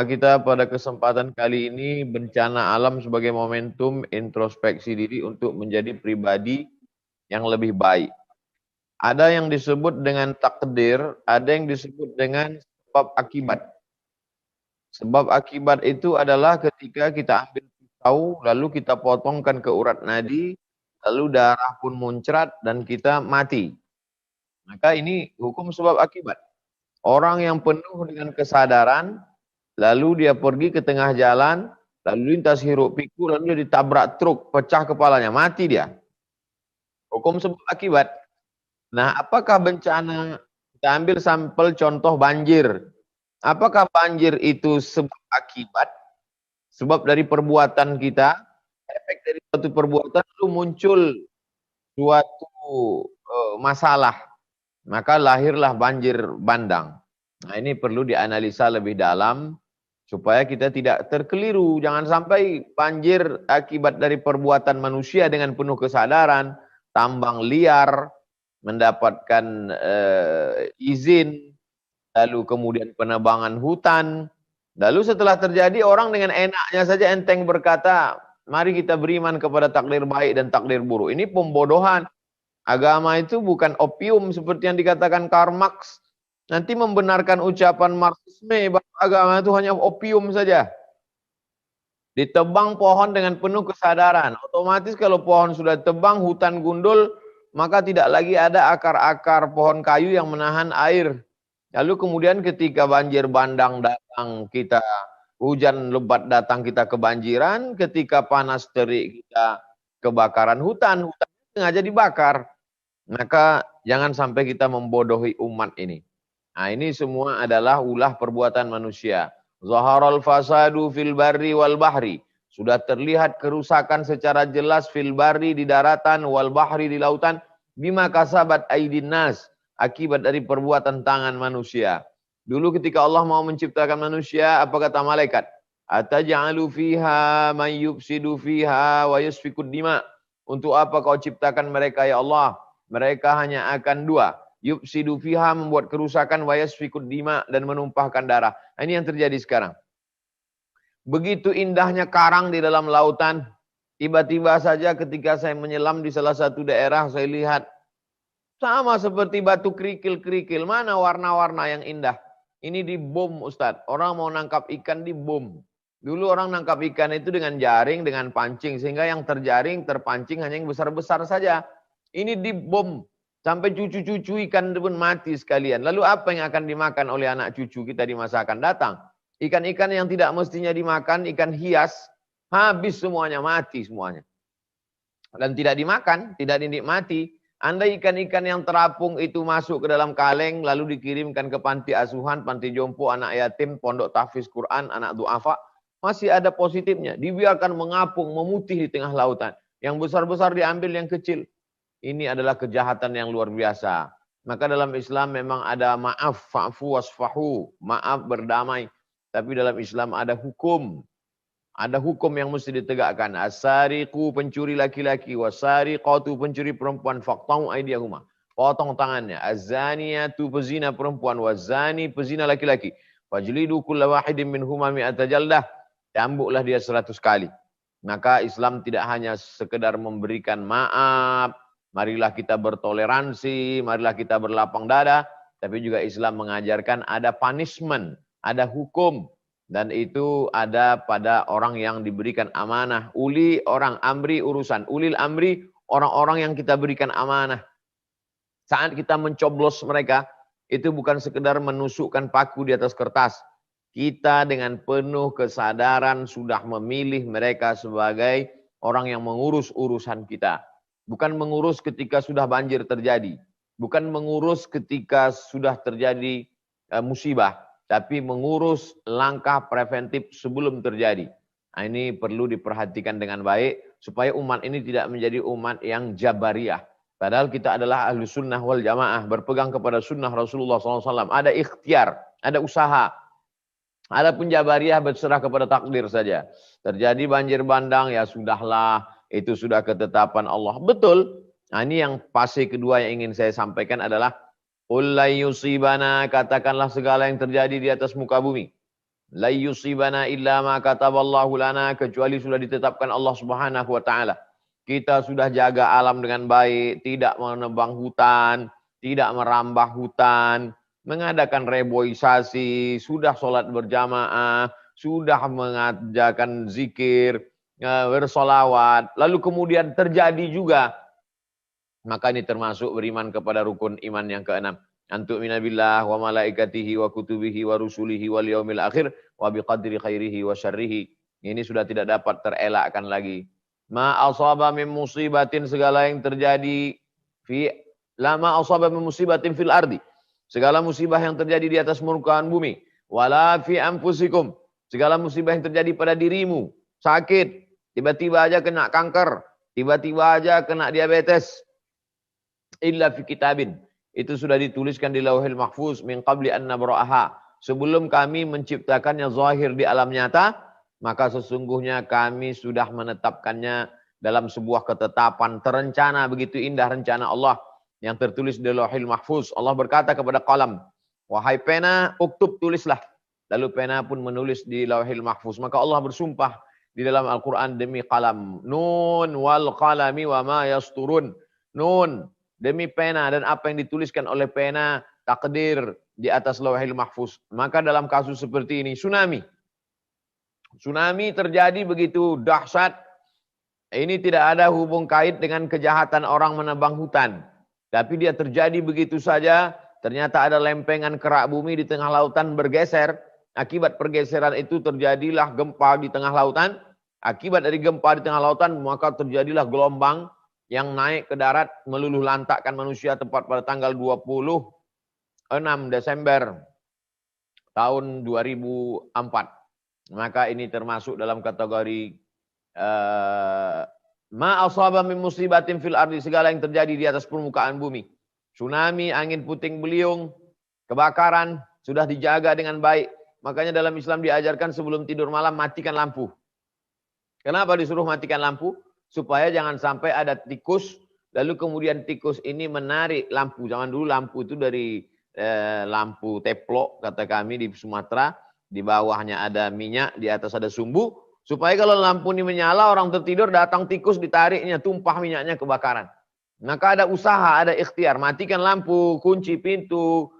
Kita pada kesempatan kali ini bencana alam sebagai momentum introspeksi diri untuk menjadi pribadi yang lebih baik. Ada yang disebut dengan takdir, ada yang disebut dengan sebab akibat. Sebab akibat itu adalah ketika kita ambil pisau, lalu kita potongkan ke urat nadi, lalu darah pun muncrat dan kita mati. Maka ini hukum sebab akibat. Orang yang penuh dengan kesadaran, lalu dia pergi ke tengah jalan, lalu lintas hiruk pikuk, lalu dia ditabrak truk, pecah kepalanya, mati dia. Hukum sebab akibat. Nah, apakah bencana, kita ambil sampel contoh banjir. Apakah banjir itu sebab akibat? Sebab dari perbuatan kita, efek dari suatu perbuatan itu muncul suatu masalah. Maka lahirlah banjir bandang. Nah, ini perlu dianalisa lebih dalam supaya kita tidak terkeliru. Jangan sampai banjir akibat dari perbuatan manusia dengan penuh kesadaran, tambang liar, mendapatkan izin, lalu kemudian penebangan hutan. Lalu setelah terjadi, orang dengan enaknya saja enteng berkata, mari kita beriman kepada takdir baik dan takdir buruk. Ini pembodohan. Agama itu bukan opium seperti yang dikatakan Karl Marx. Nanti membenarkan ucapan Marxisme bahwa agama itu hanya opium saja. Ditebang pohon dengan penuh kesadaran. Otomatis kalau pohon sudah tebang, hutan gundul, maka tidak lagi ada akar-akar pohon kayu yang menahan air. Lalu kemudian ketika banjir bandang datang, kita hujan lebat datang, kita kebanjiran. Ketika panas terik, kita kebakaran hutan. Hutan sengaja dibakar. Maka jangan sampai kita membodohi umat ini. Nah, ini semua adalah ulah perbuatan manusia. Zaharal fasadu fil barri wal bahri. Sudah terlihat kerusakan secara jelas fil barri di daratan, wal bahri di lautan, bima kasabat aidin nas, akibat dari perbuatan tangan manusia. Dulu ketika Allah mau menciptakan manusia, apa kata malaikat? Ataj'alu fiha man yufsidu fiha wa yasfikud dima. Untuk apa kau ciptakan mereka ya Allah? Mereka hanya akan dua. Yufsidu fiha, membuat kerusakan, wa yasfikud dima, dan menumpahkan darah. Ini yang terjadi sekarang. Begitu indahnya karang di dalam lautan, tiba-tiba saja ketika saya menyelam di salah satu daerah, saya lihat sama seperti batu kerikil-kerikil. Mana warna-warna yang indah? Ini dibom, Ustadz. Orang mau nangkap ikan dibom. Dulu orang nangkap ikan itu dengan jaring, dengan pancing. Sehingga yang terjaring, terpancing hanya yang besar-besar saja. Ini dibom. Sampai cucu-cucu ikan pun mati sekalian. Lalu apa yang akan dimakan oleh anak cucu kita di masa akan datang? Ikan-ikan yang tidak mestinya dimakan, ikan hias, habis semuanya, mati semuanya. Dan tidak dimakan, tidak dinikmati. Andai ikan-ikan yang terapung itu masuk ke dalam kaleng, lalu dikirimkan ke panti asuhan, panti jompo, anak yatim, pondok tahfiz Quran, anak du'afa, masih ada positifnya. Dibiarkan mengapung, memutih di tengah lautan. Yang besar-besar diambil, yang kecil. Ini adalah kejahatan yang luar biasa. Maka dalam Islam memang ada maaf, fa'fu wasfahu, maaf berdamai. Tapi dalam Islam ada hukum. Ada hukum yang mesti ditegakkan. As-sariqu, pencuri laki-laki, was-sariqatu, pencuri perempuan, faqta'u aydiyahuma. Potong tangannya. Az-zaniyatu, pezina perempuan, waz-zani, pezina laki-laki. Fajlidu kulla wahidin minhuma mi'ata jaldah. Cambuklah dia 100 kali. Maka Islam tidak hanya sekedar memberikan maaf, marilah kita bertoleransi, marilah kita berlapang dada, tapi juga Islam mengajarkan ada punishment, ada hukum, dan itu ada pada orang yang diberikan amanah. Uli orang amri urusan, ulil amri orang-orang yang kita berikan amanah. Saat kita mencoblos mereka, itu bukan sekedar menusukkan paku di atas kertas. Kita dengan penuh kesadaran sudah memilih mereka sebagai orang yang mengurus urusan kita. Bukan mengurus ketika sudah banjir terjadi. Bukan mengurus ketika sudah terjadi musibah. Tapi mengurus langkah preventif sebelum terjadi. Nah, ini perlu diperhatikan dengan baik. Supaya umat ini tidak menjadi umat yang jabariyah. Padahal kita adalah ahlu sunnah wal jamaah. Berpegang kepada sunnah Rasulullah SAW. Ada ikhtiar, ada usaha. Ada pun jabariyah berserah kepada takdir saja. Terjadi banjir bandang, ya sudahlah. Itu sudah ketetapan Allah. Betul. Nah, ini yang fase kedua yang ingin saya sampaikan adalah qul la yusibana, katakanlah segala yang terjadi di atas muka bumi. La yusibana illa ma kataballahu lana, kecuali sudah ditetapkan Allah Subhanahu wa taala. Kita sudah jaga alam dengan baik, tidak menebang hutan, tidak merambah hutan, mengadakan reboisasi, sudah sholat berjamaah, sudah mengajarkan zikir, bersolawat, lalu kemudian terjadi juga. Maka ini termasuk beriman kepada rukun iman yang keenam. Antuk minabillah wa malaikatihi wa kutubihi wa rusulihi wal yaumil akhir wa biqadri khairihi wa syarrihi. Ini sudah tidak dapat terelakkan lagi. Ma asaba min musibatin, segala yang terjadi ma asaba min musibatin fil ardi. Segala musibah yang terjadi di atas permukaan bumi. Wala fi anfusikum. Segala musibah yang terjadi pada dirimu. Sakit, tiba-tiba aja kena kanker, tiba-tiba aja kena diabetes. Illa fi kitabin. Itu sudah dituliskan di Lauhil Mahfuz min qabli an nabra'aha. Sebelum kami menciptakannya zahir di alam nyata, maka sesungguhnya kami sudah menetapkannya dalam sebuah ketetapan terencana. Begitu indah rencana Allah yang tertulis di Lauhil Mahfuz. Allah berkata kepada qalam, wahai pena, uktub, tulislah. Lalu pena pun menulis di Lauhil Mahfuz. Maka Allah bersumpah di dalam Al-Quran, demi qalam. Nun wal qalami wa ma yasturun. Nun, demi pena dan apa yang dituliskan oleh pena, takdir di atas Lauhil Mahfuz. Maka dalam kasus seperti ini, tsunami. Tsunami terjadi begitu dahsyat. Ini tidak ada hubung kait dengan kejahatan orang menebang hutan. Tapi dia terjadi begitu saja. Ternyata ada lempengan kerak bumi di tengah lautan bergeser. Akibat pergeseran itu terjadilah gempa di tengah lautan. Akibat dari gempa di tengah lautan, maka terjadilah gelombang yang naik ke darat meluluh lantakkan manusia, tepat pada tanggal 26 Desember tahun 2004. Maka ini termasuk dalam kategori ma asaba min musibatin fil ardi, segala yang terjadi di atas permukaan bumi. Tsunami, angin puting beliung, kebakaran sudah dijaga dengan baik. Makanya dalam Islam diajarkan sebelum tidur malam matikan lampu. Kenapa disuruh matikan lampu? Supaya jangan sampai ada tikus, lalu kemudian tikus ini menarik lampu. Zaman dulu lampu itu dari lampu teplok, kata kami di Sumatera. Di bawahnya ada minyak, di atas ada sumbu. Supaya kalau lampu ini menyala, orang tertidur, datang tikus, ditariknya, tumpah minyaknya, kebakaran. Maka ada usaha, ada ikhtiar. Matikan lampu, kunci pintu.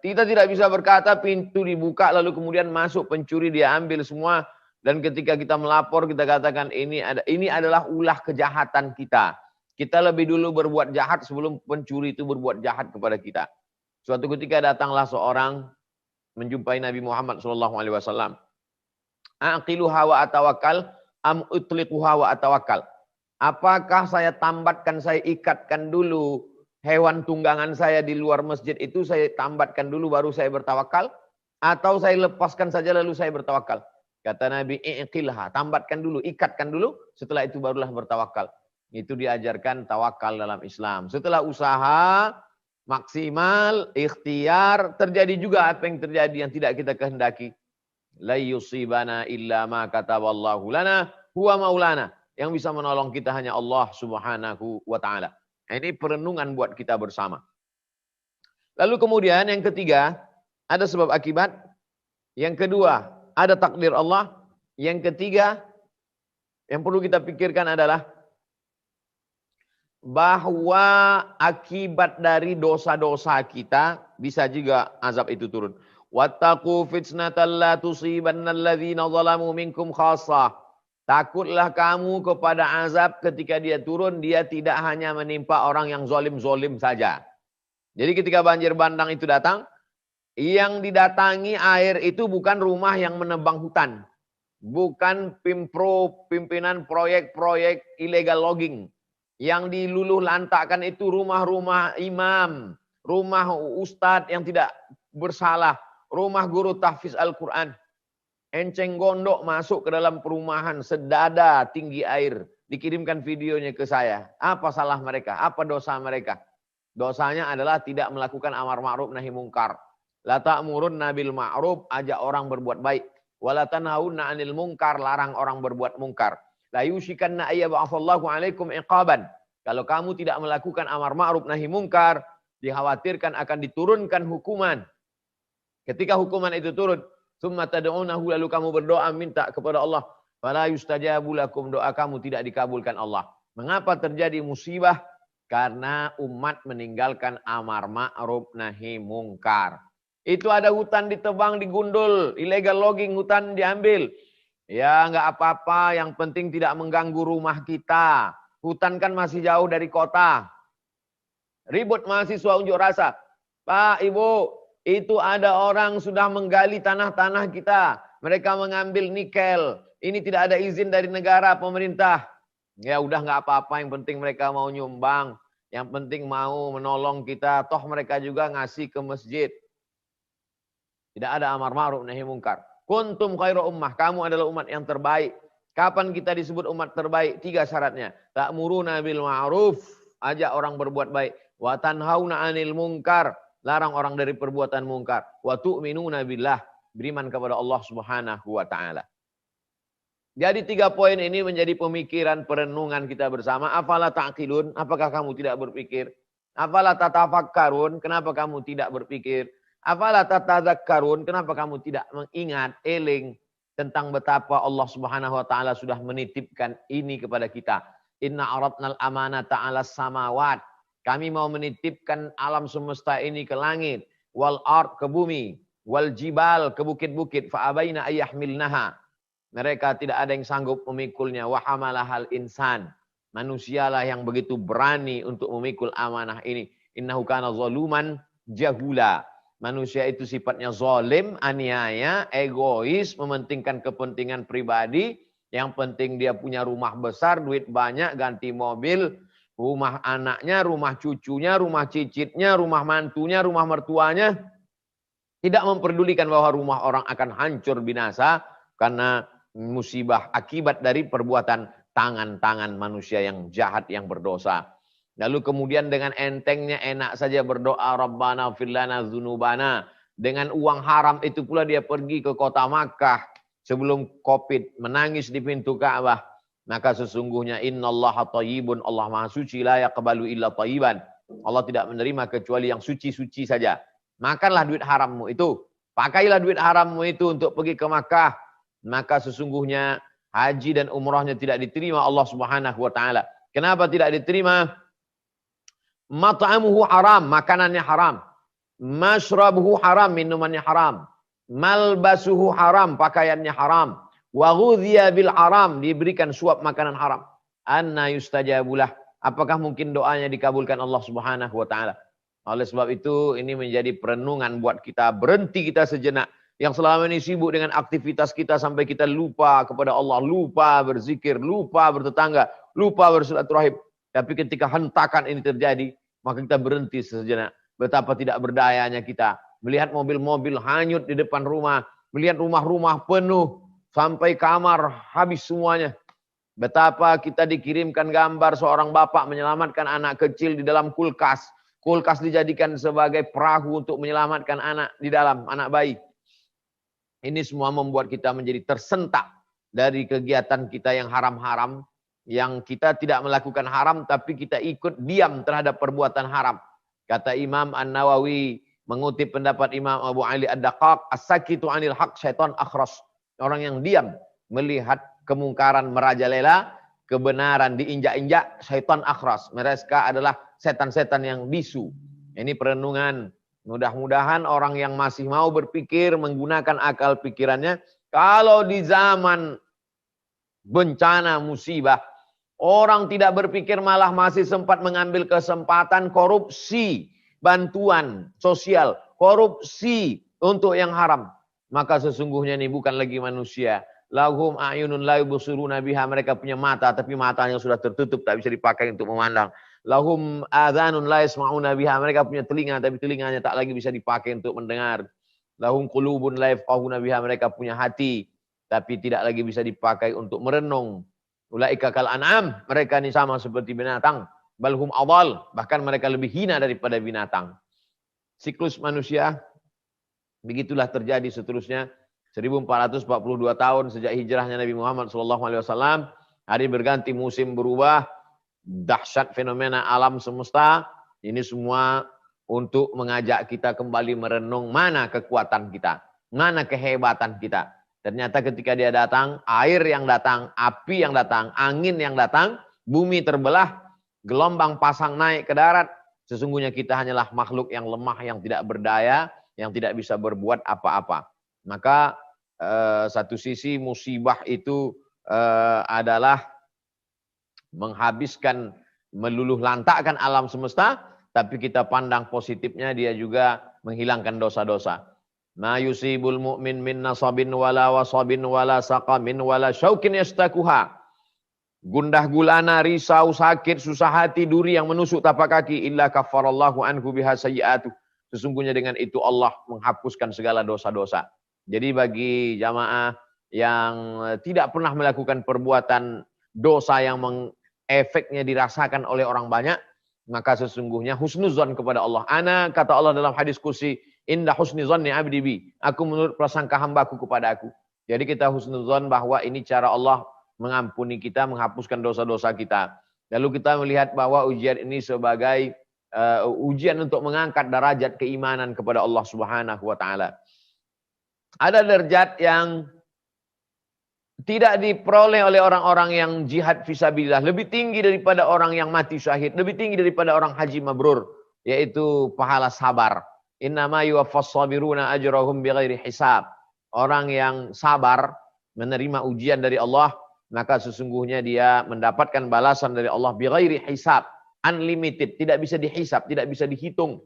Kita tidak bisa berkata pintu dibuka, lalu kemudian masuk pencuri, dia ambil semua. Dan ketika kita melapor, kita katakan ini adalah ulah kejahatan kita. Kita lebih dulu berbuat jahat sebelum pencuri itu berbuat jahat kepada kita. Suatu ketika datanglah seorang menjumpai Nabi Muhammad SAW. Aqiluha wa atawakkal, am utliquha wa atawakkal. Apakah saya tambatkan, saya ikatkan dulu hewan tunggangan saya di luar masjid itu, saya tambatkan dulu baru saya bertawakal? Atau saya lepaskan saja lalu saya bertawakal? Kata Nabi, iqilha, tambatkan dulu, ikatkan dulu, setelah itu barulah bertawakal. Itu diajarkan tawakal dalam Islam. Setelah usaha maksimal, ikhtiar, terjadi juga apa yang terjadi yang tidak kita kehendaki. La yusibana illa ma kataballahu lana huwa maulana. Yang bisa menolong kita hanya Allah Subhanahu wa taala. Ini perenungan buat kita bersama. Lalu kemudian yang ketiga, ada sebab akibat. Yang kedua, ada takdir Allah. Yang ketiga, yang perlu kita pikirkan adalah bahwa akibat dari dosa-dosa kita bisa juga azab itu turun. Wattaqu fitnatan la tusibanna alladzina zalamu minkum khassah. Takutlah kamu kepada azab ketika dia turun, dia tidak hanya menimpa orang yang zolim-zolim saja. Jadi ketika banjir bandang itu datang, yang didatangi air itu bukan rumah yang menebang hutan. Bukan pimpinan proyek-proyek illegal logging. Yang diluluh lantakkan itu rumah-rumah imam, rumah ustadz yang tidak bersalah, rumah guru tahfiz Al-Quran. Enceng gondok masuk ke dalam perumahan, sedada tinggi air. Dikirimkan videonya ke saya. Apa salah mereka? Apa dosa mereka? Dosanya adalah tidak melakukan amar ma'ruf nahi mungkar. La ta'murunna bil ma'ruf, ajak orang berbuat baik. Wa la tanhauna 'anil munkar, larang orang berbuat mungkar. La yushikanna ayyab'atsallahu 'alaikum iqaban. Kalau kamu tidak melakukan amar ma'ruf nahi mungkar, dikhawatirkan akan diturunkan hukuman. Ketika hukuman itu turun, Tsumma tad'unahu, lalu kamu berdoa minta kepada Allah, fala yustajabu lakum, doa kamu tidak dikabulkan Allah. Mengapa terjadi musibah? Karena umat meninggalkan amar ma'ruf nahi mungkar. Itu ada hutan ditebang, digundul, illegal logging, hutan diambil. Ya nggak apa-apa, yang penting tidak mengganggu rumah kita. Hutan kan masih jauh dari kota. Ribut mahasiswa unjuk rasa. Pak, Ibu, itu ada orang sudah menggali tanah-tanah kita. Mereka mengambil nikel. Ini tidak ada izin dari negara, pemerintah. Ya udah nggak apa-apa, yang penting mereka mau nyumbang. Yang penting mau menolong kita. Toh mereka juga ngasih ke masjid. Tidak ada amar ma'ruf nahi mungkar. Kuntum khairu ummah, kamu adalah umat yang terbaik. Kapan kita disebut umat terbaik? 3 syaratnya. Ta'muruna bil ma'ruf, ajak orang berbuat baik. Wa tanhauna 'anil munkar, larang orang dari perbuatan mungkar. Wa tu'minuna billah, beriman kepada Allah Subhanahu wa taala. Jadi 3 poin ini menjadi pemikiran perenungan kita bersama. Afala ta'qilun, apakah kamu tidak berpikir? Afala tatafakkarun, kenapa kamu tidak berpikir? Afala tatadzakkarun, kenapa kamu tidak mengingat, eling tentang betapa Allah Subhanahu wa taala sudah menitipkan ini kepada kita. Inna aradnal amanata 'alas samawat. Kami mau menitipkan alam semesta ini ke langit, wal ard ke bumi, wal jibal ke bukit-bukit, fa abaina ayyahmilnaha. Mereka tidak ada yang sanggup memikulnya. Wa hamalahal insan. Manusialah yang begitu berani untuk memikul amanah ini. Innahu kana zaluman jahula. Manusia itu sifatnya zalim, aniaya, egois, mementingkan kepentingan pribadi. Yang penting dia punya rumah besar, duit banyak, ganti mobil, rumah anaknya, rumah cucunya, rumah cicitnya, rumah mantunya, rumah mertuanya. Tidak memperdulikan bahwa rumah orang akan hancur binasa karena musibah akibat dari perbuatan tangan-tangan manusia yang jahat, yang berdosa. Lalu kemudian dengan entengnya enak saja berdoa Rabbana fir lana dzunubana. Dengan uang haram itu pula dia pergi ke kota Makkah sebelum Covid, menangis di pintu Ka'bah. Maka sesungguhnya innallaha thayyibun, Allah Maha suci, la yaqbalu illa thayyiban. Allah tidak menerima kecuali yang suci-suci saja. Makanlah duit harammu itu. Pakailah duit harammu itu untuk pergi ke Makkah. Maka sesungguhnya haji dan umrahnya tidak diterima Allah Subhanahu wa taala. Kenapa tidak diterima? Mat'amuhu haram, makanannya haram. Mashrabuhu haram, minumannya haram. Malbasuhu haram, pakaiannya haram. Wa ghudhiya bil haram, diberikan suap makanan haram. Anna yustajabulah, apakah mungkin doanya dikabulkan Allah Subhanahu wa taala? Oleh sebab itu ini menjadi perenungan buat kita, berhenti kita sejenak. Yang selama ini sibuk dengan aktivitas kita sampai kita lupa kepada Allah, lupa berzikir, lupa bertetangga, lupa bersilaturahim. Tapi ketika hentakan ini terjadi, maka kita berhenti sejenak. Betapa tidak berdayanya kita. Melihat mobil-mobil hanyut di depan rumah. Melihat rumah-rumah penuh. Sampai kamar habis semuanya. Betapa kita dikirimkan gambar seorang bapak menyelamatkan anak kecil di dalam kulkas. Kulkas dijadikan sebagai perahu untuk menyelamatkan anak di dalam, anak bayi. Ini semua membuat kita menjadi tersentak dari kegiatan kita yang haram-haram. Yang kita tidak melakukan haram, tapi kita ikut diam terhadap perbuatan haram. Kata Imam An-Nawawi, mengutip pendapat Imam Abu Ali Ad-Daqaq, as-sakitu 'anil haq syaitan akhras. Orang yang diam melihat kemungkaran merajalela, kebenaran diinjak-injak, syaitan akhras. Mereka adalah setan-setan yang bisu. Ini perenungan. Mudah-mudahan orang yang masih mau berpikir, menggunakan akal pikirannya, kalau di zaman bencana musibah, orang tidak berpikir malah masih sempat mengambil kesempatan korupsi, bantuan sosial, korupsi untuk yang haram. Maka sesungguhnya ini bukan lagi manusia. Lahum a'yunun la yubsiruna biha, mereka punya mata tapi matanya sudah tertutup, tak bisa dipakai untuk memandang. Lahum adhanun la yasma'una biha, mereka punya telinga tapi telinganya tak lagi bisa dipakai untuk mendengar. Lahum qulubun la yafqahuna biha, mereka punya hati tapi tidak lagi bisa dipakai untuk merenung. Ulaika kal an'am, mereka ini sama seperti binatang. Balhum adall, bahkan mereka lebih hina daripada binatang. Siklus manusia begitulah terjadi seterusnya. 1442 tahun sejak hijrahnya Nabi Muhammad SAW. Hari berganti, musim berubah, dahsyat fenomena alam semesta. Ini semua untuk mengajak kita kembali merenung mana kekuatan kita. Mana kehebatan kita? Ternyata ketika dia datang, air yang datang, api yang datang, angin yang datang, bumi terbelah, gelombang pasang naik ke darat. Sesungguhnya kita hanyalah makhluk yang lemah, yang tidak berdaya, yang tidak bisa berbuat apa-apa. Maka satu sisi musibah itu adalah menghabiskan, meluluh lantakkan alam semesta, tapi kita pandang positifnya, dia juga menghilangkan dosa-dosa. Ma yusibul mu'min min nasabin wala wasabin wala saqamin wala syaukin yastakuha. Gundah gulana, risau, sakit, susah hati, duri yang menusuk tapak kaki, illa kafarallahu anhu biha sayyi'atuh. Sesungguhnya dengan itu Allah menghapuskan segala dosa-dosa. Jadi bagi jamaah yang tidak pernah melakukan perbuatan dosa yang efeknya dirasakan oleh orang banyak, maka sesungguhnya husnuzon kepada Allah. Ana, kata Allah dalam hadis kursi, indah husnuzon ni abdi bi. Aku menurut prasangka hambaku kepada aku. Jadi kita husnuzon bahwa ini cara Allah mengampuni kita, menghapuskan dosa-dosa kita. Lalu kita melihat bahwa ujian ini sebagai ujian untuk mengangkat derajat keimanan kepada Allah Subhanahu wa taala. Ada derajat yang tidak diperoleh oleh orang-orang yang jihad fisabilillah, lebih tinggi daripada orang yang mati syahid, lebih tinggi daripada orang haji mabrur, yaitu pahala sabar. Innama yuwaffas sabiruna ajrahum bighairi hisab. Orang yang sabar menerima ujian dari Allah, maka sesungguhnya dia mendapatkan balasan dari Allah bighairi hisab, unlimited, tidak bisa dihisab, tidak bisa dihitung.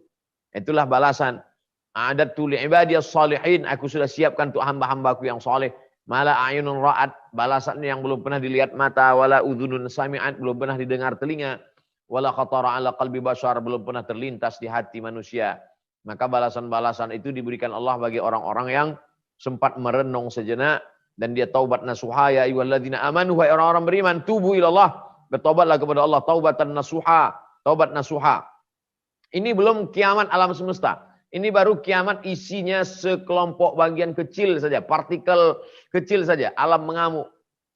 Itulah balasan. A'adatu li'ibadiyas salihin, aku sudah siapkan untuk hamba-hambaku yang saleh. Mala ayunun ra'at, balasan yang belum pernah dilihat mata, wala udhunun sami'at, belum pernah didengar telinga, wala khatara ala qalbi bashar, belum pernah terlintas di hati manusia. Maka balasan-balasan itu diberikan Allah bagi orang-orang yang sempat merenung sejenak dan dia taubat nasuha. Ya ayyuhalladzina amanu, wahai orang-orang beriman, tubu ilallah, bertobatlah kepada Allah, taubatan nasuha, taubat nasuha. Ini belum kiamat alam semesta. Ini baru kiamat isinya sekelompok bagian kecil saja, partikel kecil saja, alam mengamuk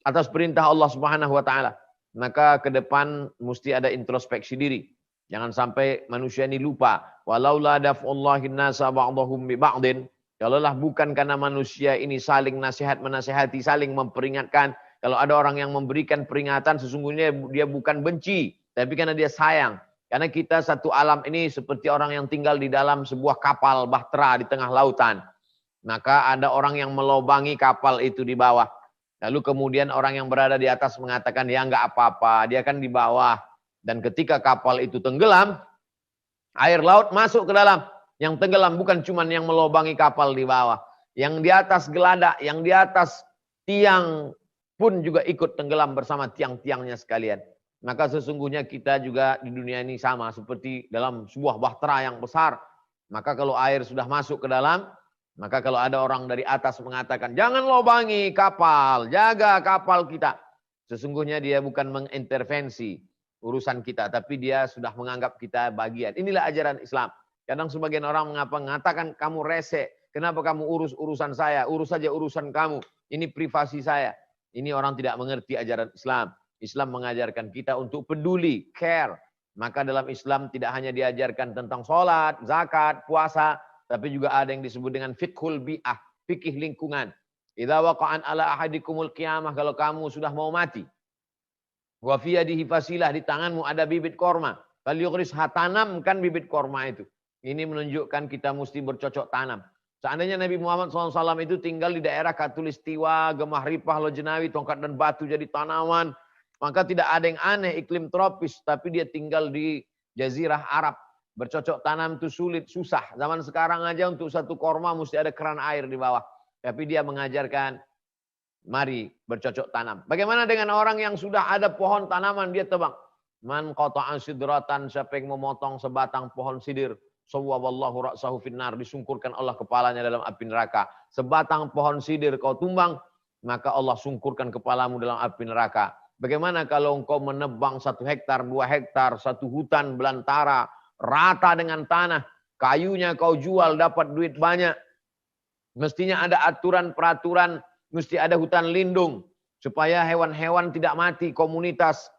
atas perintah Allah Subhanahu wa taala. Maka ke depan mesti ada introspeksi diri. Jangan sampai manusia ini lupa. Walaula daf'ullahin nasa ba'dahum bi ba'din. Kalaulah bukan karena manusia ini saling nasihat menasihati, saling memperingatkan. Kalau ada orang yang memberikan peringatan, sesungguhnya dia bukan benci, tapi karena dia sayang. Karena kita satu alam ini seperti orang yang tinggal di dalam sebuah kapal bahtera di tengah lautan. Maka ada orang yang melobangi kapal itu di bawah. Lalu kemudian orang yang berada di atas mengatakan, ya enggak apa-apa, dia kan di bawah. Dan ketika kapal itu tenggelam, air laut masuk ke dalam. Yang tenggelam bukan cuma yang melobangi kapal di bawah. Yang di atas geladak, yang di atas tiang pun juga ikut tenggelam bersama tiang-tiangnya sekalian. Maka sesungguhnya kita juga di dunia ini sama seperti dalam sebuah bahtera yang besar. Maka kalau air sudah masuk ke dalam, maka kalau ada orang dari atas mengatakan, jangan lobangi kapal, jaga kapal kita. Sesungguhnya dia bukan mengintervensi urusan kita, tapi dia sudah menganggap kita bagian. Inilah ajaran Islam. Kadang sebagian orang mengatakan kamu rese, kenapa kamu urus urusan saya, urus saja urusan kamu, ini privasi saya. Ini orang tidak mengerti ajaran Islam. Islam mengajarkan kita untuk peduli, care. Maka dalam Islam tidak hanya diajarkan tentang sholat, zakat, puasa, tapi juga ada yang disebut dengan fiqhul bi'ah, fikih lingkungan. Idza waqa'an ala ahadikumul qiyamah, kalau kamu sudah mau mati. Wa fi yadihi fasilah, di tanganmu ada bibit korma. Falyughrisha, tanamkan bibit korma itu. Ini menunjukkan kita mesti bercocok tanam. Seandainya Nabi Muhammad SAW itu tinggal di daerah Katulistiwa, Gemah Ripah, Lojenawi, Tongkat dan Batu jadi tanaman, maka tidak ada yang aneh, iklim tropis, tapi dia tinggal di Jazirah Arab. Bercocok tanam itu sulit, susah. Zaman sekarang aja untuk satu korma mesti ada keran air di bawah. Tapi dia mengajarkan, mari bercocok tanam. Bagaimana dengan orang yang sudah ada pohon tanaman, dia tebang. Man qata'a sidratan, siapa yang memotong sebatang pohon sidir, sawwaballahu ra'sahu finnar, disungkurkan Allah kepalanya dalam api neraka. Sebatang pohon sidir kau tumbang, maka Allah sungkurkan kepalamu dalam api neraka. Bagaimana kalau engkau menebang 1 hektar, 2 hektar, 1 hutan belantara, rata dengan tanah, kayunya kau jual, dapat duit banyak. Mestinya ada aturan, peraturan, mesti ada hutan lindung, supaya hewan-hewan tidak mati, komunitas,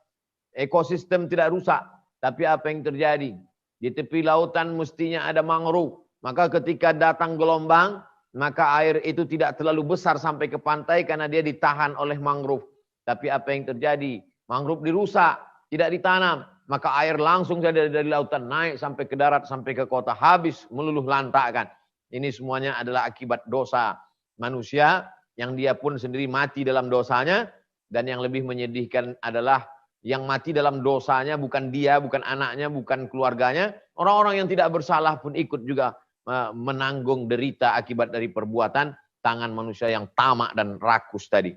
ekosistem tidak rusak. Tapi apa yang terjadi? Di tepi lautan mestinya ada mangrove. Maka ketika datang gelombang, maka air itu tidak terlalu besar sampai ke pantai karena dia ditahan oleh mangrove. Tapi apa yang terjadi? Mangrove dirusak, tidak ditanam. Maka air langsung saja dari lautan naik sampai ke darat, sampai ke kota, habis meluluh lantakkan. Ini semuanya adalah akibat dosa manusia yang dia pun sendiri mati dalam dosanya. Dan yang lebih menyedihkan adalah yang mati dalam dosanya bukan dia, bukan anaknya, bukan keluarganya. Orang-orang yang tidak bersalah pun ikut juga menanggung derita akibat dari perbuatan tangan manusia yang tamak dan rakus tadi.